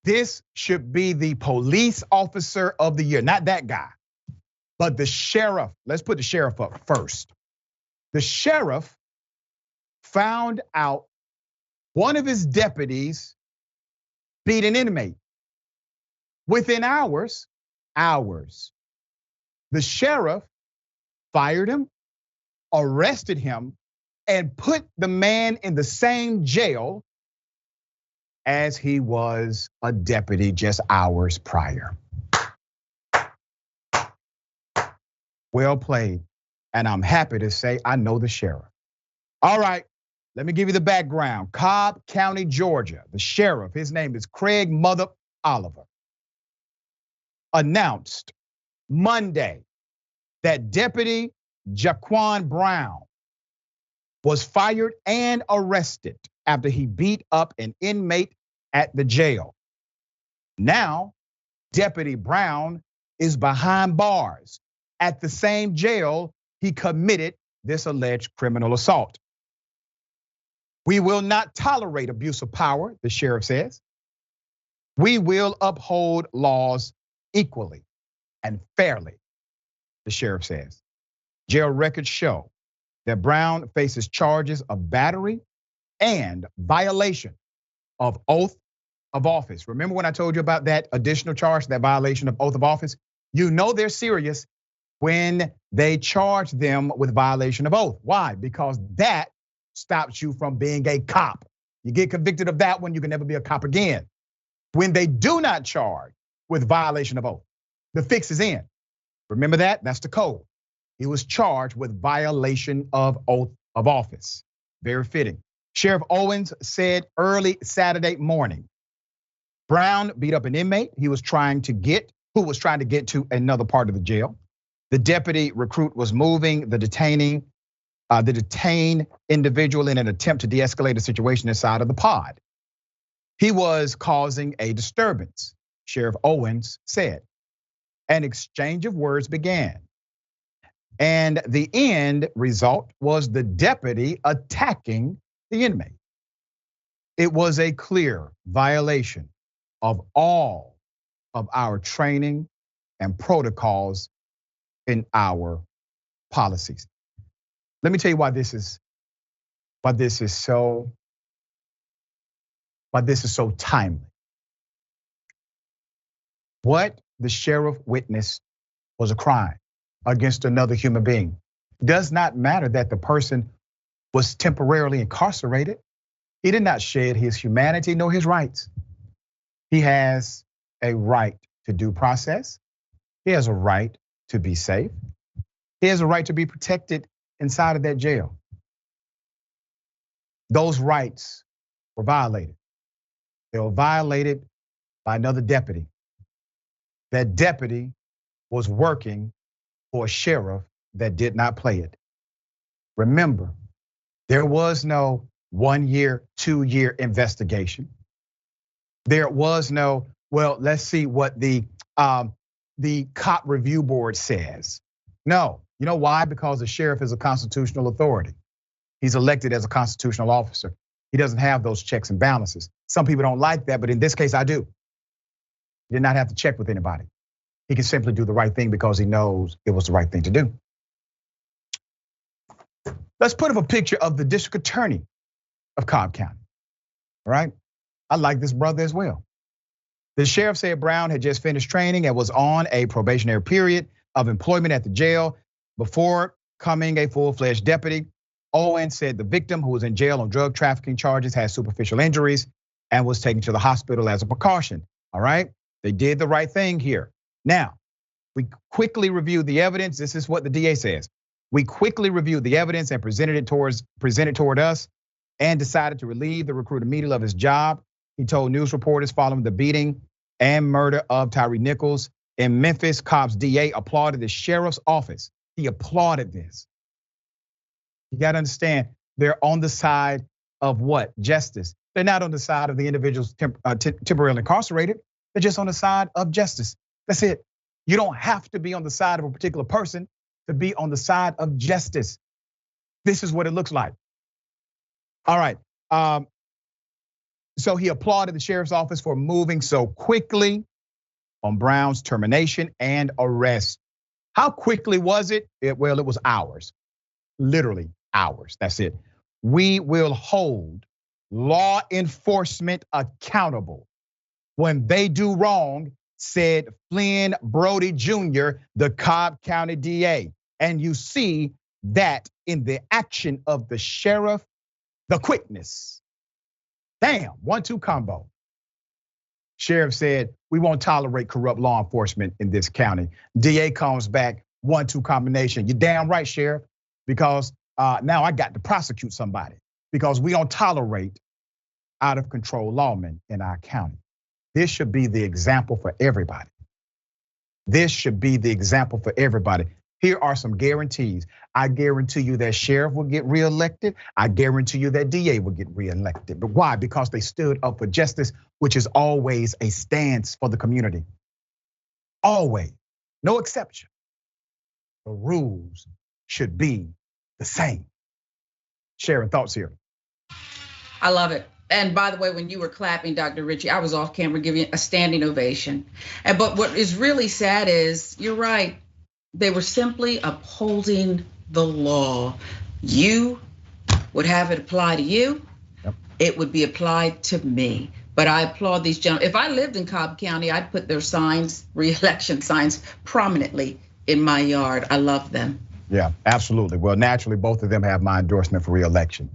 This should be the police officer of the year, not that guy, but the sheriff. Let's put the sheriff up first. The sheriff found out one of his deputies beat an inmate. Within hours, the sheriff fired him, arrested him, and put the man in the same jail as he was a deputy just hours prior. Well played. And I'm happy to say I know the sheriff. All right, let me give you the background. Cobb County, Georgia, the sheriff, his name is Craig Mother Oliver, announced Monday that Deputy Jacqun Brown was fired and arrested after he beat up an inmate at the jail. Now, Deputy Brown is behind bars at the same jail he committed this alleged criminal assault. We will not tolerate abuse of power, the sheriff says. We will uphold laws equally and fairly, the sheriff says. Jail records show that Brown faces charges of battery and violation of oath of office. Remember when I told you about that additional charge, that violation of oath of office? You know they're serious when they charge them with violation of oath. Why? Because that stops you from being a cop. You get convicted of that one, you can never be a cop again. When they do not charge with violation of oath, the fix is in. Remember that? That's the code. He was charged with violation of oath of office. Very fitting. Sheriff Owens said early Saturday morning, Brown beat up an inmate who was trying to get to another part of the jail. The deputy recruit was moving the detained individual in an attempt to de-escalate the situation inside of the pod. He was causing a disturbance, Sheriff Owens said. An exchange of words began. And the end result was the deputy attacking the inmate. It was a clear violation of all of our training and protocols in our policies. Let me tell you why this is so timely. What the sheriff witnessed was a crime against another human being. Does not matter that the person was temporarily incarcerated. He did not shed his humanity nor his rights. He has a right to due process. He has a right to be safe. He has a right to be protected inside of that jail. Those rights were violated. They were violated by another deputy. That deputy was working for a sheriff that did not play it. Remember, there was no 1 year, 2 year investigation. There was no, well, let's see what the cop review board says. No, you know why? Because the sheriff is a constitutional authority. He's elected as a constitutional officer. He doesn't have those checks and balances. Some people don't like that, but in this case, I do. He did not have to check with anybody. He can simply do the right thing because he knows it was the right thing to do. Let's put up a picture of the district attorney of Cobb County, all right? I like this brother as well. The sheriff said Brown had just finished training and was on a probationary period of employment at the jail before becoming a full-fledged deputy. Owens said the victim, who was in jail on drug trafficking charges, had superficial injuries and was taken to the hospital as a precaution, all right? They did the right thing here. Now, we quickly reviewed the evidence. This is what the DA says. We quickly reviewed the evidence and presented it toward us and decided to relieve the recruit immediately of his job. He told news reporters following the beating and murder of Tyree Nichols in Memphis. Cobb's DA applauded the sheriff's office. He applauded this. You got to understand, they're on the side of what? Justice. They're not on the side of the individuals temporarily incarcerated. They're just on the side of justice. That's it. You don't have to be on the side of a particular person to be on the side of justice. This is what it looks like. All right. So he applauded the sheriff's office for moving so quickly on Brown's termination and arrest. How quickly was it? Well, it was hours, literally hours. That's it. We will hold law enforcement accountable when they do wrong, said Flynn Brody Jr., the Cobb County DA. And you see that in the action of the sheriff, the quickness. Damn, 1-2 combo. Sheriff said, we won't tolerate corrupt law enforcement in this county. DA comes back, 1-2 combination. You're damn right, Sheriff, because now I got to prosecute somebody because we don't tolerate out of control lawmen in our county. This should be the example for everybody. This should be the example for everybody. Here are some guarantees. I guarantee you that sheriff will get reelected. I guarantee you that DA will get reelected. But why? Because they stood up for justice, which is always a stance for the community. Always, no exception. The rules should be the same. Sharon, thoughts here? I love it. And by the way, when you were clapping, Dr. Richey, I was off camera giving a standing ovation. But what is really sad is, you're right, they were simply upholding the law. You would have it apply to you. Yep. It would be applied to me. But I applaud these gentlemen. If I lived in Cobb County, I'd put their signs, re-election signs, prominently in my yard. I love them. Yeah, absolutely. Well, naturally, both of them have my endorsement for re-election.